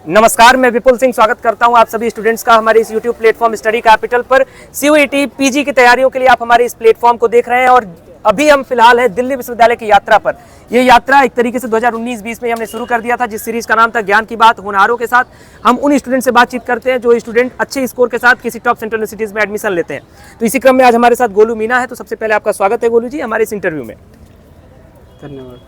नमस्कार, मैं विपुल सिंह स्वागत करता हूं आप सभी स्टूडेंट्स का हमारे इस YouTube प्लेटफॉर्म स्टडी कैपिटल पर। CUET पीजी की तैयारियों के लिए आप हमारे इस प्लेटफॉर्म को देख रहे हैं और अभी हम फिलहाल है दिल्ली विश्वविद्यालय की यात्रा पर। ये यात्रा एक तरीके से 2019-20 में हमने शुरू कर दिया था, जिस सीरीज का नाम था ज्ञान की बात होनहारों के साथ। हम उन स्टूडेंट से बातचीत करते हैं जो स्टूडेंट अच्छे स्कोर के साथ किसी टॉप सेंट्रल यूनिवर्सिटीज में एडमिशन लेते हैं। तो इसी क्रम में आज हमारे साथ गोलू मीना है। तो सबसे पहले आपका स्वागत है गोलू जी हमारे इस इंटरव्यू में। धन्यवाद।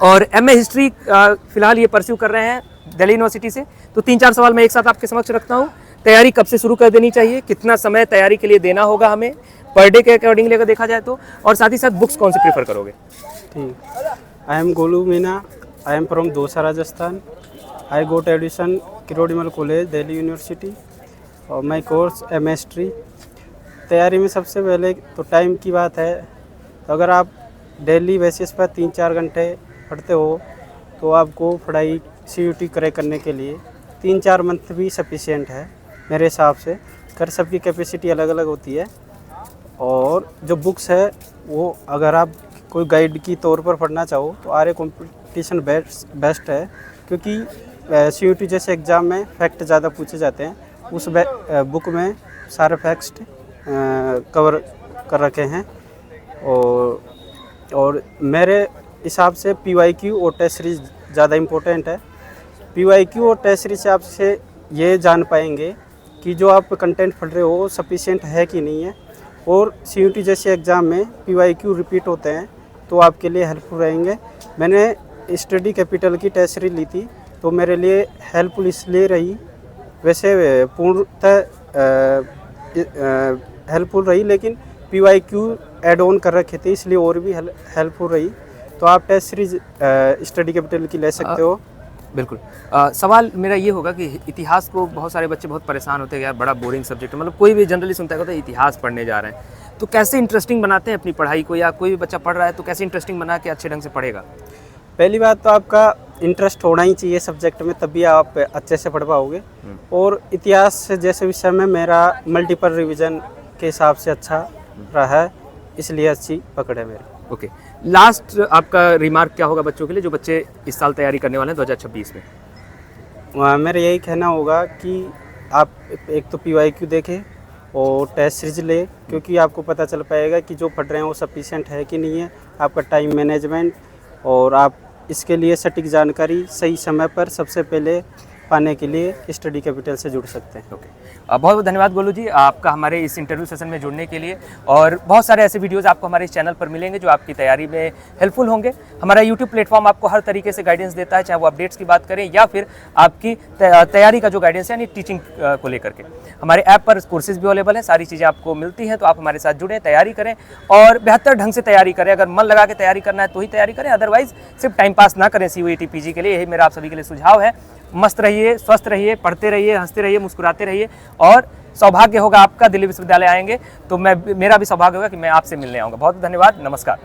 और MA हिस्ट्री फिलहाल ये परस्यू कर रहे हैं दिल्ली यूनिवर्सिटी से। तो 3-4 सवाल मैं एक साथ आपके समक्ष रखता हूँ। तैयारी कब से शुरू कर देनी चाहिए, कितना समय तैयारी के लिए देना होगा हमें पर डे के अकॉर्डिंग अगर देखा जाए तो, और साथ ही साथ बुक्स कौन सी प्रेफर करोगे? ठीक, I am Golu Meena, I am from Dausa Rajasthan. I got admission Kirorimal college Delhi university और माई कोर्स MA हिस्ट्री। तैयारी में सबसे पहले तो टाइम की बात है। तो अगर आप डेली बेसिस पर 3-4 घंटे पढ़ते हो तो आपको पढ़ाई CUT क्रैक करने के लिए 3-4 मंथ भी सफिशिएंट है मेरे हिसाब से। कर सबकी कैपेसिटी अलग अलग होती है। और जो बुक्स है वो अगर आप कोई गाइड की तौर पर पढ़ना चाहो तो आर्य कंपटीशन बेस्ट है, क्योंकि CUT जैसे एग्ज़ाम में फैक्ट ज़्यादा पूछे जाते हैं। उस बुक में सारे फैक्ट्स कवर कर रखे हैं। और मेरे हिसाब से PYQ और टेस्ट सीरीज ज़्यादा इम्पोर्टेंट है। PYQ और टेस्ट सीरीज से आपसे ये जान पाएंगे कि जो आप कंटेंट पढ़ रहे हो सफिशिएंट है कि नहीं है। और CUT जैसे एग्ज़ाम में PYQ रिपीट होते हैं तो आपके लिए हेल्पफुल रहेंगे। मैंने स्टडी कैपिटल की टेस्ट सीरीज ली थी तो मेरे लिए हेल्पफुल इसलिए रही, वैसे पूर्णतः हेल्पफुल रही, लेकिन PYQ ऐड ऑन कर रखे थे इसलिए और भी हेल्पफुल रही। तो आप टेस्ट सीरीज स्टडी कैपिटल की ले सकते हो। बिल्कुल। सवाल मेरा ये होगा कि इतिहास को बहुत सारे बच्चे बहुत परेशान होते हैं यार, बड़ा बोरिंग सब्जेक्ट है। मतलब कोई भी जनरली सुनता है इतिहास पढ़ने जा रहे हैं, तो कैसे इंटरेस्टिंग बनाते हैं अपनी पढ़ाई को, या कोई भी बच्चा पढ़ रहा है तो कैसे इंटरेस्टिंग बना के अच्छे ढंग से पढ़ेगा? पहली बात तो आपका इंटरेस्ट होना ही चाहिए सब्जेक्ट में, तभी आप अच्छे से पढ़ पाओगे। और इतिहास जैसे विषय में मेरा मल्टीपल रिवीजन के हिसाब से अच्छा रहा है, इसलिए अच्छी पकड़ है मेरी। ओके, लास्ट आपका रिमार्क क्या होगा बच्चों के लिए जो बच्चे इस साल तैयारी करने वाले हैं 2026 में? मेरा यही कहना होगा कि आप एक तो PYQ देखें और टेस्ट सीरीज ले, क्योंकि आपको पता चल पाएगा कि जो पढ़ रहे हैं वो सफिशिएंट है कि नहीं है। आपका टाइम मैनेजमेंट और आप इसके लिए सटीक जानकारी सही समय पर सबसे पहले पाने के लिए स्टडी कैपिटल से जुड़ सकते हैं। ओके, बहुत बहुत धन्यवाद गोलू जी आपका हमारे इस इंटरव्यू सेशन में जुड़ने के लिए। और बहुत सारे ऐसे वीडियोस आपको हमारे इस चैनल पर मिलेंगे जो आपकी तैयारी में हेल्पफुल होंगे। हमारा YouTube प्लेटफॉर्म आपको हर तरीके से गाइडेंस देता है, चाहे वो अपडेट्स की बात करें या फिर आपकी तैयारी का जो गाइडेंस है यानी टीचिंग को लेकर के। हमारे ऐप पर कोर्सेज भी अवेलेबल हैं, सारी चीज़ें आपको मिलती हैं। तो आप हमारे साथ जुड़ें, तैयारी करें और बेहतर ढंग से तैयारी करें। अगर मन लगा के तैयारी करना है तो ही तैयारी करें, अदरवाइज सिर्फ टाइम पास ना करें CUET PG के लिए। यही मेरा आप सभी के लिए सुझाव है। मस्त रहिए, स्वस्थ रहिए, पढ़ते रहिए, हंसते रहिए, मुस्कुराते रहिए। और सौभाग्य होगा आपका दिल्ली विश्वविद्यालय आएंगे तो मेरा भी सौभाग्य होगा कि मैं आपसे मिलने आऊँगा। बहुत धन्यवाद, नमस्कार।